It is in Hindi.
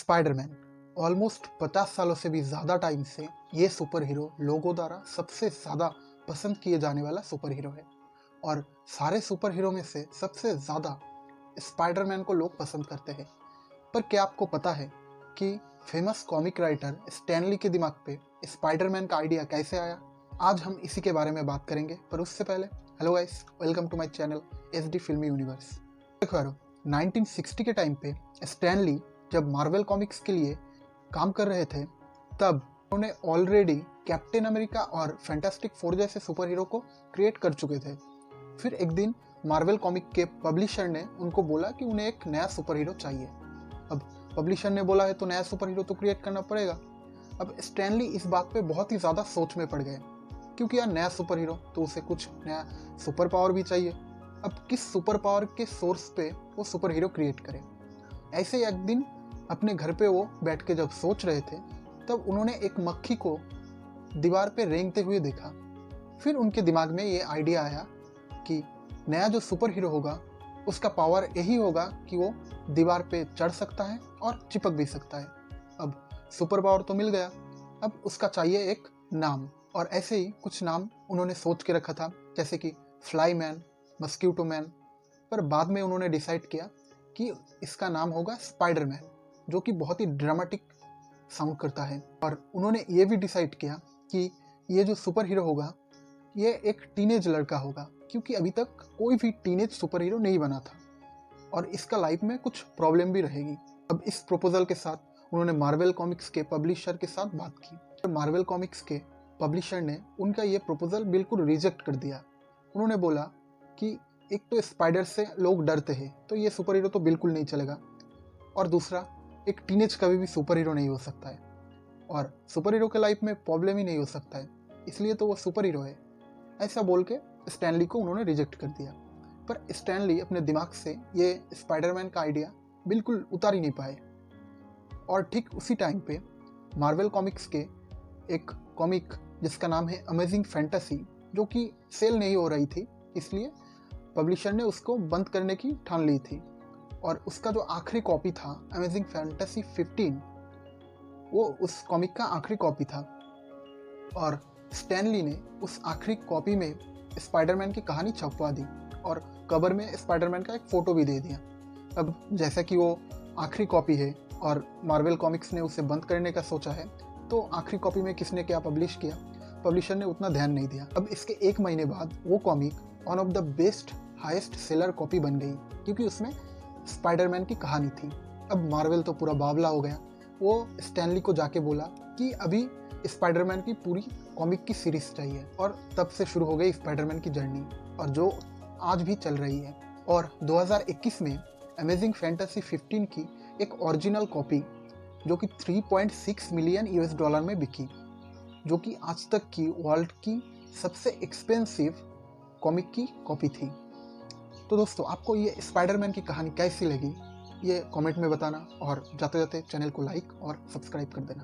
स्पाइडरमैन ऑलमोस्ट 50 सालों से भी ज़्यादा टाइम से ये सुपर हीरो लोगों द्वारा सबसे ज़्यादा पसंद किए जाने वाला सुपर हीरो है। और सारे सुपर हीरो में से सबसे ज़्यादा स्पाइडरमैन को लोग पसंद करते हैं। पर क्या आपको पता है कि फेमस कॉमिक राइटर स्टैनली के दिमाग पे स्पाइडरमैन का आइडिया कैसे आया? आज हम इसी के बारे में बात करेंगे, पर उससे पहले hello guys, welcome to my channel SD filmy universe. देखो यारो, 1960 के टाइम पे स्टैनली जब मार्वल कॉमिक्स के लिए काम कर रहे थे, तब उन्होंने ऑलरेडी कैप्टन अमेरिका और फैंटास्टिक फोर जैसे सुपर हीरो को क्रिएट कर चुके थे। फिर एक दिन मार्वल कॉमिक के पब्लिशर ने उनको बोला कि उन्हें एक नया सुपर हीरो चाहिए। अब पब्लिशर ने बोला है तो नया सुपर हीरो तो क्रिएट करना पड़ेगा। अब स्टैनली इस बात पे बहुत ही ज़्यादा सोच में पड़ गए, क्योंकि यार नया सुपर हीरो तो उसे कुछ नया सुपर पावर भी चाहिए। अब किस सुपर पावर के सोर्स पे वो सुपर हीरो क्रिएट करे? ऐसे ही एक दिन अपने घर पे वो बैठ के जब सोच रहे थे, तब उन्होंने एक मक्खी को दीवार पे रेंगते हुए देखा। फिर उनके दिमाग में ये आइडिया आया कि नया जो सुपर हीरो होगा उसका पावर यही होगा कि वो दीवार पे चढ़ सकता है और चिपक भी सकता है। अब सुपर पावर तो मिल गया, अब उसका चाहिए एक नाम। और ऐसे ही कुछ नाम उन्होंने सोच के रखा था, जैसे कि फ्लाई मैन, मस्क्यूटो मैन। पर बाद में उन्होंने डिसाइड किया कि इसका नाम होगा स्पाइडरमैन, जो कि बहुत ही ड्रामेटिक साउंड करता है। और उन्होंने ये भी डिसाइड किया कि ये जो सुपर हीरो होगा ये एक टीनेज लड़का होगा, क्योंकि अभी तक कोई भी टीनेज सुपर हीरो नहीं बना था और इसका लाइफ में कुछ प्रॉब्लम भी रहेगी। अब इस प्रपोजल के साथ उन्होंने मार्वल कॉमिक्स के पब्लिशर के साथ बात की। तो मार्वल कॉमिक्स के पब्लिशर ने उनका ये प्रपोजल बिल्कुल रिजेक्ट कर दिया। उन्होंने बोला कि एक तो स्पाइडर से लोग डरते हैं, तो ये सुपर हीरो तो बिल्कुल नहीं चलेगा, और दूसरा एक टीनेज कभी भी सुपर हीरो नहीं हो सकता है, और सुपर हीरो के लाइफ में प्रॉब्लम ही नहीं हो सकता है, इसलिए तो वो सुपर हीरो है। ऐसा बोल के स्टैनली को उन्होंने रिजेक्ट कर दिया। पर स्टैनली अपने दिमाग से ये स्पाइडरमैन का आइडिया बिल्कुल उतार ही नहीं पाए। और ठीक उसी टाइम पे मार्वल कॉमिक्स के एक कॉमिक जिसका नाम है अमेजिंग फैंटेसी, जो कि सेल नहीं हो रही थी, इसलिए पब्लिशर ने उसको बंद करने की ठान ली थी। और उसका जो आखिरी कॉपी था अमेजिंग फैंटेसी 15, वो उस कॉमिक का आखिरी कॉपी था। और स्टैनली ने उस आखिरी कॉपी में स्पाइडरमैन की कहानी छपवा दी और कवर में स्पाइडरमैन का एक फ़ोटो भी दे दिया। अब जैसा कि वो आखिरी कॉपी है और मार्वल कॉमिक्स ने उसे बंद करने का सोचा है, तो आखिरी कॉपी में किसने क्या पब्लिश किया, पब्लिशर ने उतना ध्यान नहीं दिया। अब इसके एक महीने बाद वो comic one of the best highest seller copy बन गई, क्योंकि उसमें स्पाइडरमैन की कहानी थी। अब मार्वल तो पूरा बावला हो गया। वो स्टैनली को जाके बोला कि अभी स्पाइडरमैन की पूरी कॉमिक की सीरीज चाहिए, और तब से शुरू हो गई स्पाइडरमैन की जर्नी, और जो आज भी चल रही है। और 2021 में अमेजिंग फैंटेसी 15 की एक ओरिजिनल कॉपी, जो कि 3.6 मिलियन यूएस डॉलर में बिकी, जो कि आज तक की वर्ल्ड की सबसे एक्सपेंसिव कॉमिक की कॉपी थी। तो दोस्तों, आपको ये स्पाइडरमैन की कहानी कैसी लगी, ये कमेंट में बताना, और जाते जाते चैनल को लाइक और सब्सक्राइब कर देना।